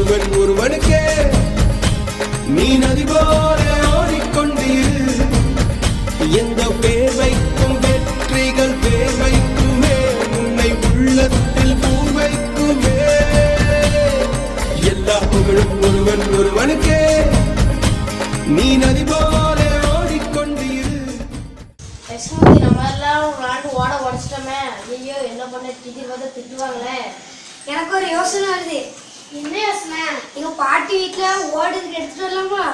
ஒருவன் ஒருவனுக்கே நீ நதி போல ஓடிக்கொண்டீர். எந்த பேர் வைக்கும் வெற்றிகள் பேர் வைக்குமே, உன்னை உள்ளத்தில் பூர் வைக்குமே. எல்லா புகழும் ஒருவன் ஒருவனுக்கே நீ நதி போல ஓடிக்கொண்டீர். நம்ம எல்லாம் ஓட உடச்சிட்டோமே, ஐயோ என்ன பண்ண டீச்சர் வந்து திட்டுவாங்களே. எனக்கு ஒரு யோசனை வருது. என்ன யோசனை? எங்க பாட்டி வீட்டுல ஓடுறதுக்கு எடுத்துட்டு வரலாமா?